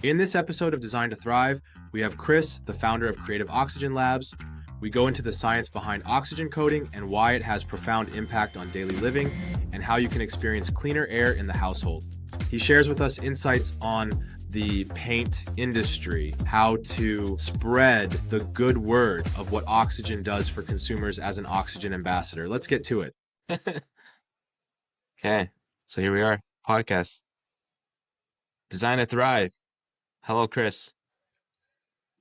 In this episode of Design to Thrive, we have Chris, the founder of Creative Oxygen Labs. We go into the science behind oxygen coating and why it has profound impact on daily living and how you can experience cleaner air in the household. He shares with us insights on the paint industry, how to spread the good word of what oxygen does for consumers as an oxygen ambassador. Let's get to it. Okay, so here we are, podcast. Design to Thrive. Hello, Chris.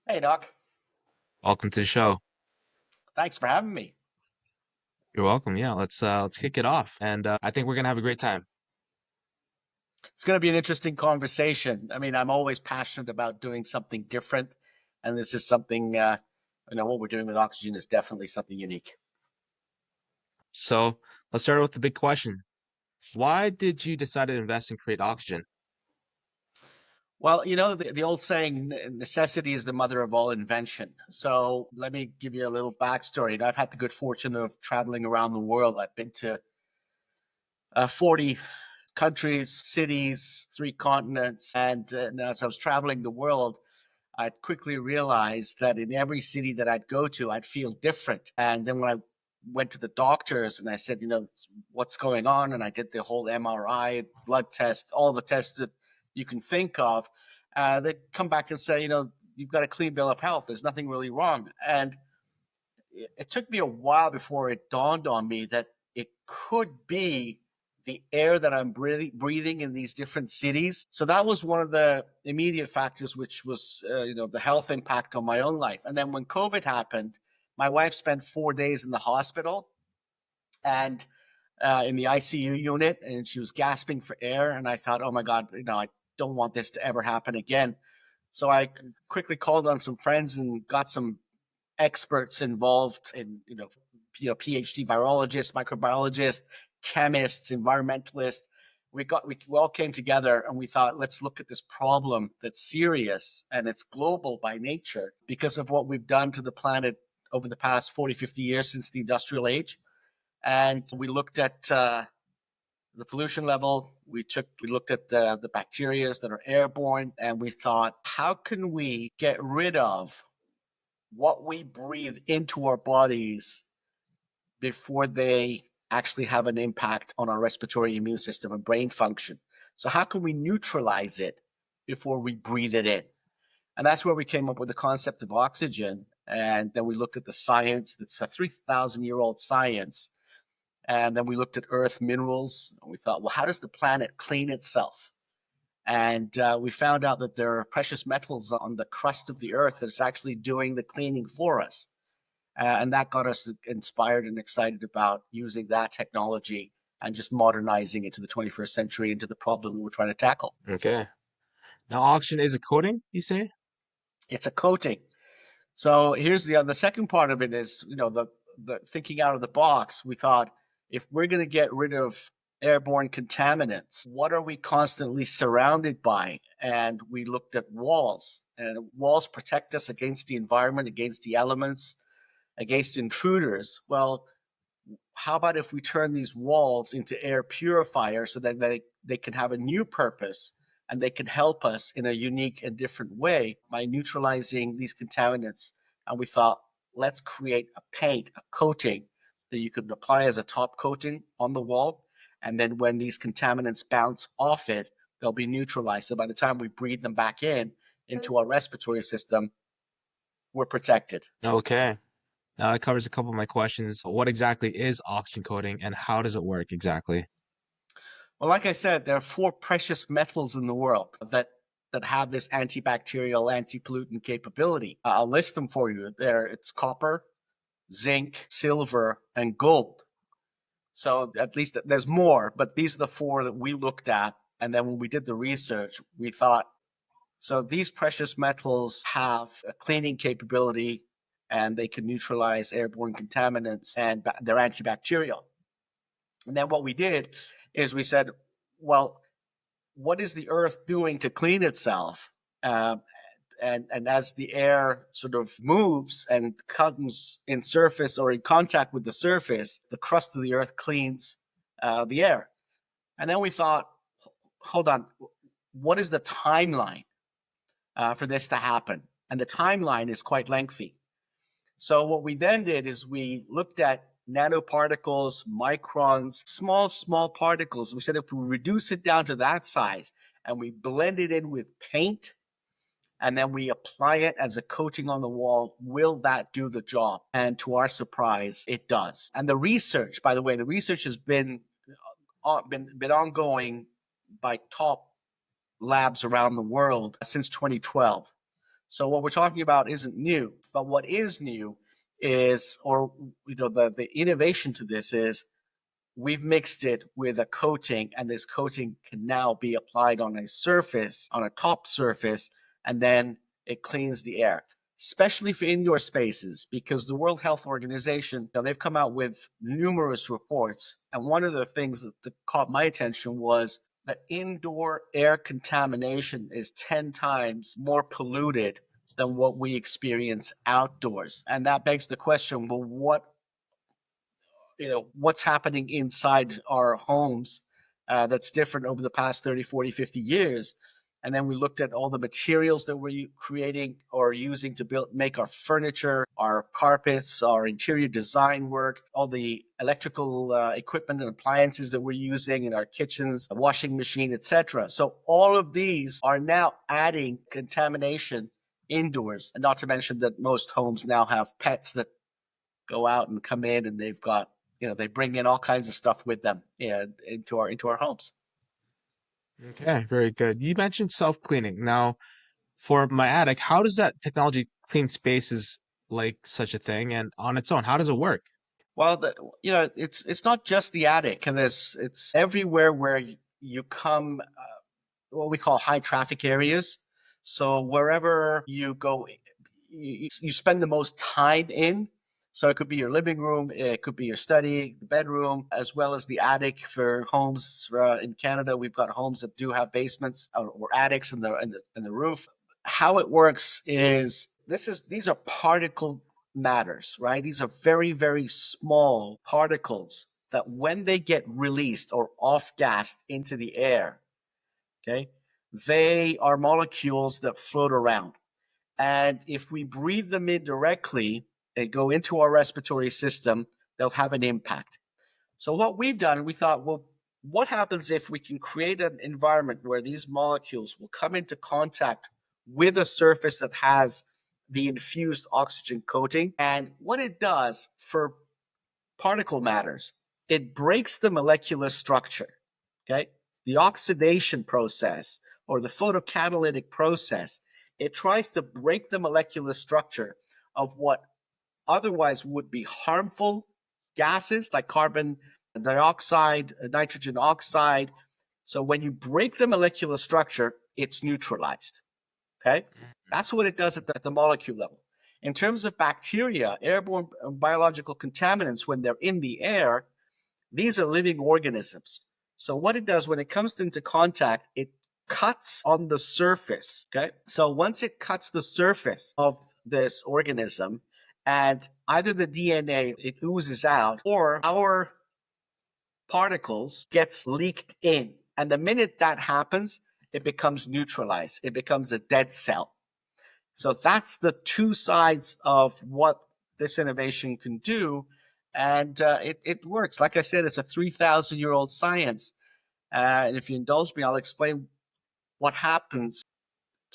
Hey, Doc. Welcome to the show. Thanks for having me. You're welcome. Yeah, let's kick it off, and I think we're gonna have a great time. It's going to be an interesting conversation. I mean, I'm always passionate about doing something different, and this is something. What we're doing with oxygen is definitely something unique. So let's start with the big question: why did you decide to invest in Create Oxygen? Well, the old saying, necessity is the mother of all invention. So let me give you a little backstory. I've had the good fortune of traveling around the world. I've been to 40 countries, cities, 3 continents. And as I was traveling the world, I quickly realized that in every city that I'd go to, I'd feel different. And then when I went to the doctors and I said, what's going on? And I did the whole MRI, blood test, all the tests that you can think of. They'd come back and say, you've got a clean bill of health. There's nothing really wrong. And it took me a while before it dawned on me that it could be the air that I'm breathing in these different cities. So that was one of the immediate factors, which was, the health impact on my own life. And then when COVID happened, my wife spent 4 days in the hospital and in the ICU unit, and she was gasping for air. And I thought, oh my God, I don't want this to ever happen again. So I quickly called on some friends and got some experts involved in, PhD virologists, microbiologists, chemists, environmentalists. We all came together and we thought, let's look at this problem that's serious and it's global by nature because of what we've done to the planet over the past 40, 50 years since the industrial age. And we looked at the pollution level. We looked at the bacteria that are airborne, and we thought, how can we get rid of what we breathe into our bodies before they actually have an impact on our respiratory immune system and brain function? So how can we neutralize it before we breathe it in? And that's where we came up with the concept of oxygen. And then we looked at the science. That's a 3,000-year-old science. And then we looked at earth minerals. And we thought, well, how does the planet clean itself? And we found out that there are precious metals on the crust of the earth that's actually doing the cleaning for us. And that got us inspired and excited about using that technology and just modernizing it to the 21st century into the problem we're trying to tackle. Okay. Now, oxygen is a coating, you say? It's a coating. So here's the second part of it is, the thinking out of the box. We thought, if we're going to get rid of airborne contaminants, what are we constantly surrounded by? And we looked at walls, and walls protect us against the environment, against the elements, against intruders. Well, how about if we turn these walls into air purifiers so that they can have a new purpose and they can help us in a unique and different way by neutralizing these contaminants? And we thought, let's create a paint, a coating that you could apply as a top coating on the wall. And then when these contaminants bounce off it, they'll be neutralized. So by the time we breathe them back into our respiratory system, we're protected. Okay. Now that covers a couple of my questions. What exactly is oxygen coating and how does it work exactly? Well, like I said, there are 4 precious metals in the world that have this antibacterial, anti-pollutant capability. I'll list them for you. It's copper, zinc, silver, and gold. So at least there's more, but these are the 4 that we looked at. And then when we did the research, we thought, so these precious metals have a cleaning capability and they can neutralize airborne contaminants and they're antibacterial. And then what we did is we said, well, what is the earth doing to clean itself? And as the air sort of moves and comes in surface or in contact with the surface, the crust of the earth cleans the air. And then we thought, hold on, what is the timeline? for this to happen. And the timeline is quite lengthy. So what we then did is we looked at nanoparticles, microns, small particles. We said if we reduce it down to that size and we blend it in with paint, and then we apply it as a coating on the wall, will that do the job? And to our surprise, it does. And the research, by the way, the research has been ongoing by top labs around the world since 2012. So what we're talking about isn't new, but what is new is, or the innovation to this is, we've mixed it with a coating, and this coating can now be applied on a surface, on a top surface, and then it cleans the air, especially for indoor spaces, because the World Health Organization, they've come out with numerous reports. And one of the things that caught my attention was that indoor air contamination is 10 times more polluted than what we experience outdoors. And that begs the question, well, what's happening inside our homes that's different over the past 30, 40, 50 years. And then we looked at all the materials that we're creating or using to make our furniture, our carpets, our interior design work, all the electrical equipment and appliances that we're using in our kitchens, a washing machine, etc. So all of these are now adding contamination indoors. And not to mention that most homes now have pets that go out and come in, and they've got, they bring in all kinds of stuff with them into our homes. Okay, very good. You mentioned self-cleaning. Now, for my attic, how does that technology clean spaces like such a thing? And on its own, how does it work? Well, it's not just the attic, and it's everywhere where you come, what we call high traffic areas. So wherever you go, you spend the most time in. So it could be your living room, it could be your study, the bedroom, as well as the attic for homes. In Canada, we've got homes that do have basements or attics in the roof. How it works is these are particle matters, right? These are very, very small particles that when they get released or off-gassed into the air, okay, they are molecules that float around. And if we breathe them in directly, they go into our respiratory system, they'll have an impact. So what we've done, we thought, well, what happens if we can create an environment where these molecules will come into contact with a surface that has the infused oxygen coating? And what it does for particle matters, it breaks the molecular structure, okay? The oxidation process or the photocatalytic process, it tries to break the molecular structure of what otherwise would be harmful gases like carbon dioxide, nitrogen oxide. So when you break the molecular structure, it's neutralized, okay? That's what it does at the molecule level. In terms of bacteria, airborne biological contaminants, when they're in the air, these are living organisms. So what it does when it comes into contact, it cuts on the surface, okay? So once it cuts the surface of this organism, and either the DNA, it oozes out, or our particles gets leaked in. And the minute that happens, it becomes neutralized. It becomes a dead cell. So that's the two sides of what this innovation can do. And it works. Like I said, it's a 3,000-year-old science. And if you indulge me, I'll explain what happens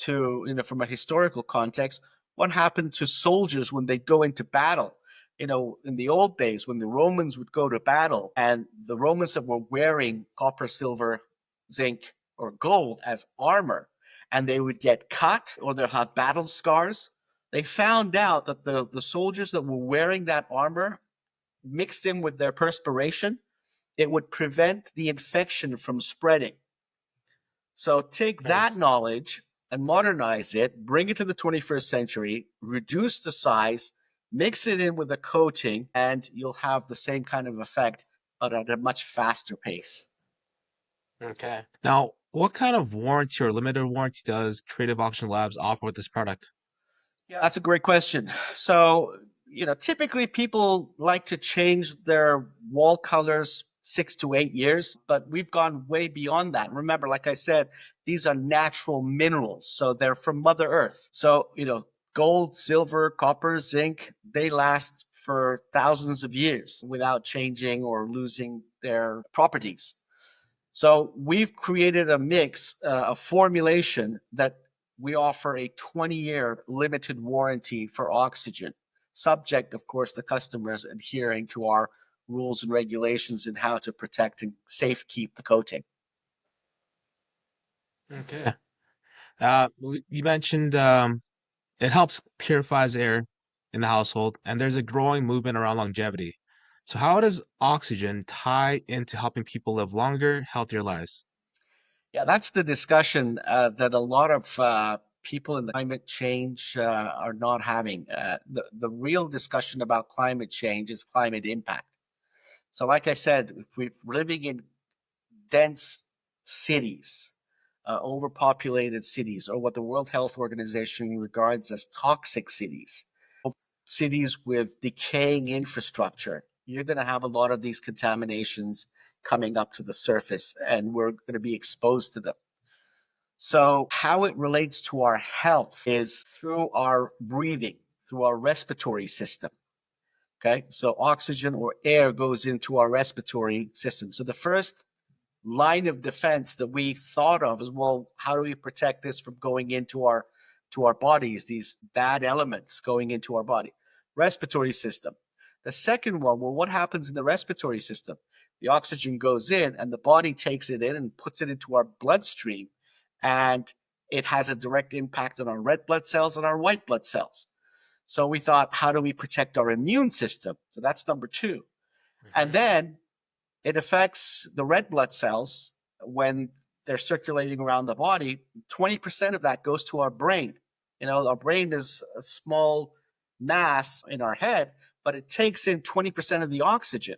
to, from a historical context, what happened to soldiers when they go into battle. In the old days, when the Romans would go to battle, and the Romans that were wearing copper, silver, zinc, or gold as armor, and they would get cut or they'll have battle scars, they found out that the soldiers that were wearing that armor, mixed in with their perspiration, it would prevent the infection from spreading. So take that knowledge and modernize it, bring it to the 21st century, reduce the size, mix it in with a coating, and you'll have the same kind of effect, but at a much faster pace. Okay. Now, what kind of warranty or limited warranty does Creative Oxygen Labs offer with this product? Yeah, that's a great question. So, typically people like to change their wall colors 6 to 8 years, but we've gone way beyond that. Remember, like I said, these are natural minerals, so they're from Mother Earth. So, gold, silver, copper, zinc, they last for thousands of years without changing or losing their properties. So we've created a mix, a formulation that we offer a 20-year limited warranty for oxygen, subject, of course, to customers adhering to our rules and regulations in how to protect and safe keep the coating. Okay. You mentioned it helps purifies air in the household, and there's a growing movement around longevity. So how does oxygen tie into helping people live longer, healthier lives? Yeah, that's the discussion that a lot of people in the climate change are not having. The real discussion about climate change is climate impact. So, like I said, if we're living in dense cities, overpopulated cities, or what the World Health Organization regards as toxic cities, cities with decaying infrastructure, you're going to have a lot of these contaminations coming up to the surface, and we're going to be exposed to them. So, how it relates to our health is through our breathing, through our respiratory system. Okay, so oxygen or air goes into our respiratory system. So, the first line of defense that we thought of is, well, how do we protect this from going into our bodies, these bad elements going into our body? Respiratory system. The second one, well, what happens in the respiratory system? The oxygen goes in and the body takes it in and puts it into our bloodstream, and it has a direct impact on our red blood cells and our white blood cells. So we thought, how do we protect our immune system? So that's number two. And then it affects the red blood cells when they're circulating around the body. 20% of that goes to our brain. Our brain is a small mass in our head, but it takes in 20% of the oxygen.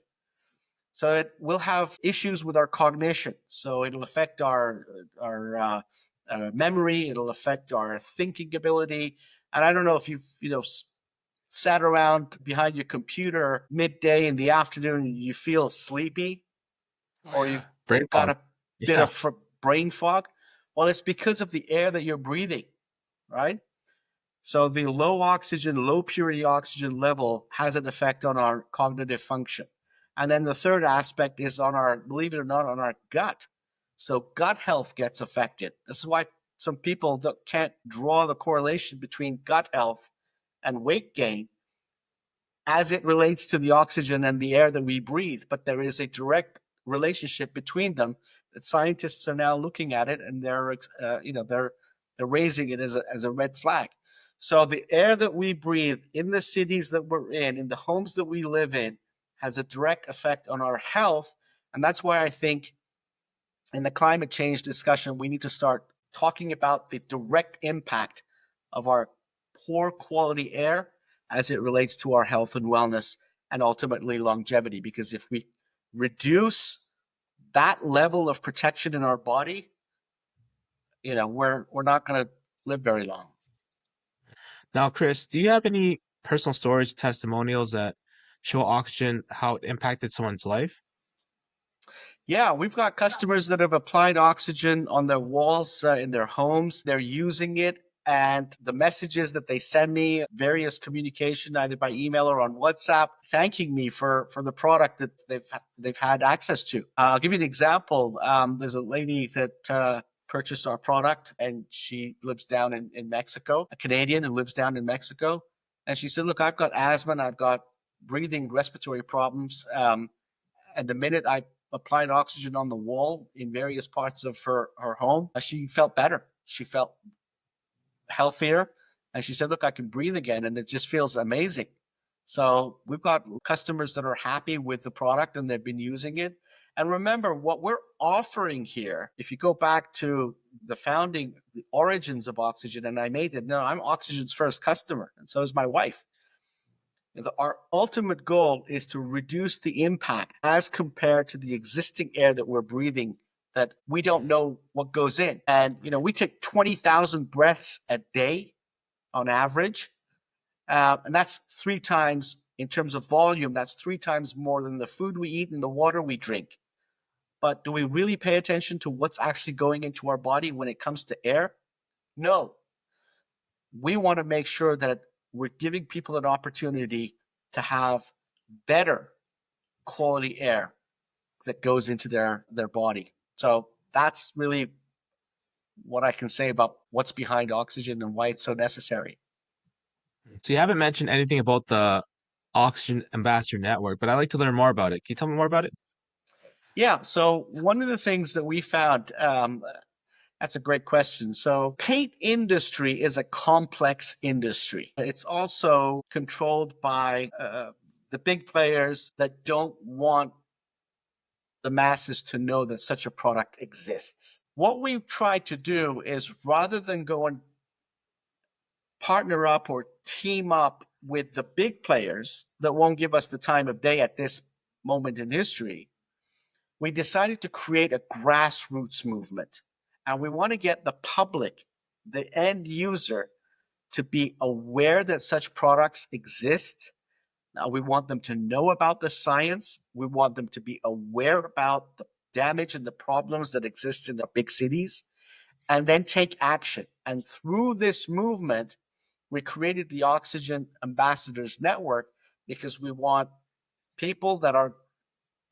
So it will have issues with our cognition. So it'll affect our memory. It'll affect our thinking ability. And I don't know if you've sat around behind your computer midday in the afternoon and you feel sleepy, Oh or yeah, you've brain got fog. a bit Yeah. of brain fog. Well, it's because of the air that you're breathing, right? So the low oxygen, low purity oxygen level has an effect on our cognitive function. And then the third aspect is on our, believe it or not, on our gut. So gut health gets affected. This is why some people can't draw the correlation between gut health and weight gain as it relates to the oxygen and the air that we breathe. But there is a direct relationship between them that scientists are now looking at it, and they're raising it as a red flag. So the air that we breathe in the cities that we're in the homes that we live in, has a direct effect on our health. And that's why I think in the climate change discussion, we need to start talking about the direct impact of our poor quality air as it relates to our health and wellness and ultimately longevity. Because if we reduce that level of protection in our body, we're not going to live very long. Now, Chris, do you have any personal stories, testimonials that show oxygen, how it impacted someone's life? Yeah, we've got customers that have applied oxygen on their walls in their homes. They're using it, and the messages that they send me, various communication, either by email or on WhatsApp, thanking me for the product that they've had access to. I'll give you an example. There's a lady that purchased our product, and she lives down in Mexico, a Canadian who lives down in Mexico. And she said, "Look, I've got asthma, and I've got breathing respiratory problems. And the minute I applied oxygen on the wall in various parts of her home, she felt better. She felt healthier. And she said, look, I can breathe again. And it just feels amazing." So we've got customers that are happy with the product and they've been using it. And remember, what we're offering here, if you go back to the origins of oxygen, and I made it, no, I'm oxygen's first customer. And so is my wife. Our ultimate goal is to reduce the impact as compared to the existing air that we're breathing, that we don't know what goes in. And, we take 20,000 breaths a day on average. And that's 3 times, In terms of volume, that's 3 times more than the food we eat and the water we drink. But do we really pay attention to what's actually going into our body when it comes to air? No. We want to make sure that we're giving people an opportunity to have better quality air that goes into their body. So that's really what I can say about what's behind oxygen and why it's so necessary. So you haven't mentioned anything about the Oxygen Ambassador Network, but I'd like to learn more about it. Can you tell me more about it? Yeah, so one of the things that we found, that's a great question. So paint industry is a complex industry. It's also controlled by the big players that don't want the masses to know that such a product exists. What we've tried to do is, rather than go and partner up or team up with the big players that won't give us the time of day at this moment in history, we decided to create a grassroots movement. And we want to get the public, the end user, to be aware that such products exist. Now, we want them to know about the science. We want them to be aware about the damage and the problems that exist in the big cities, and then take action. And through this movement, we created the Oxygen Ambassadors Network because we want people that are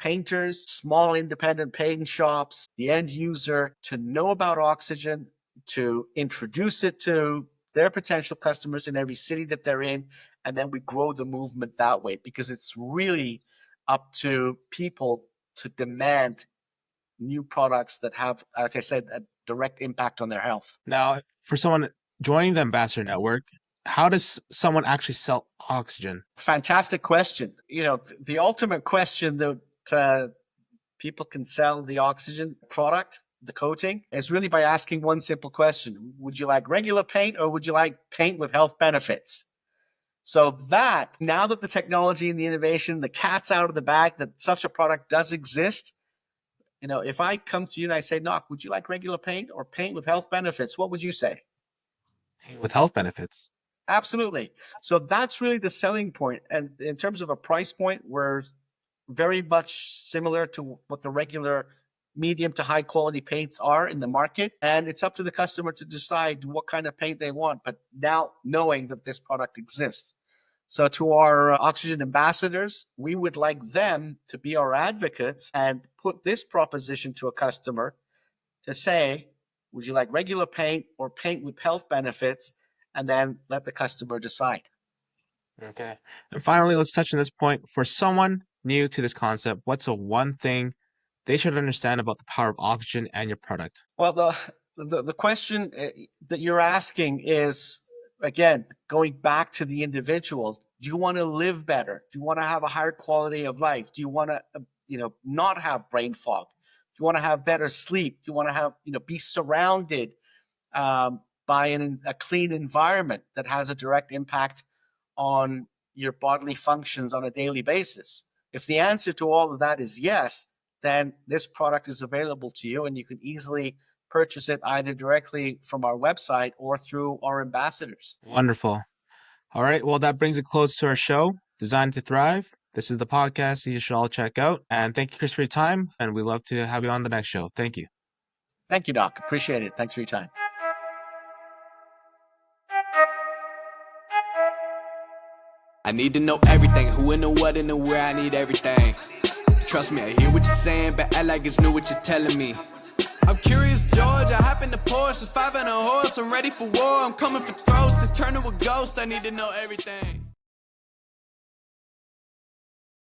painters, small independent paint shops, the end user, to know about oxygen, to introduce it to their potential customers in every city that they're in, and then we grow the movement that way, because it's really up to people to demand new products that have, like I said, a direct impact on their health. Now, for someone joining the Ambassador Network, how does someone actually sell oxygen? Fantastic question. You know, the ultimate question that people can sell the oxygen product, the coating, is really by asking one simple question: would you like regular paint, or would you like paint with health benefits? So that, now that the technology and the innovation, the cat's out of the bag, that such a product does exist, you know, if I come to you and I say, Knock, would you like regular paint or paint with health benefits? What would you say? With health benefits. Absolutely. So that's really the selling point. And in terms of a price point, we're very much similar to what the regular medium to high quality paints are in the market. And it's up to the customer to decide what kind of paint they want, but now knowing that this product exists. So to our oxygen ambassadors, we would like them to be our advocates and put this proposition to a customer to say, would you like regular paint or paint with health benefits? And then let the customer decide. Okay. And finally, let's touch on this point. For someone new to this concept, what's the one thing they should understand about the power of oxygen and your product? Well, the question that you're asking is, again, going back to the individual. Do you want to live better? Do you want to have a higher quality of life? Do you want to, not have brain fog? Do you want to have better sleep? Do you want to have, be surrounded by a clean environment that has a direct impact on your bodily functions on a daily basis? If the answer to all of that is yes, then this product is available to you, and you can easily purchase it either directly from our website or through our ambassadors. Wonderful. All right. Well, that brings it close to our show, Designed to Thrive. This is the podcast you should all check out. And thank you, Chris, for your time. And we'd love to have you on the next show. Thank you. Thank you, Doc. Appreciate it. Thanks for your time. I need to know everything, who and the what and the where, I need everything. Trust me, I hear what you're saying, but act like it's new what you're telling me. I'm curious, George, I hop in the Porsche, it's 5 and a horse, I'm ready for war, I'm coming for throats, to turn to a ghost, I need to know everything.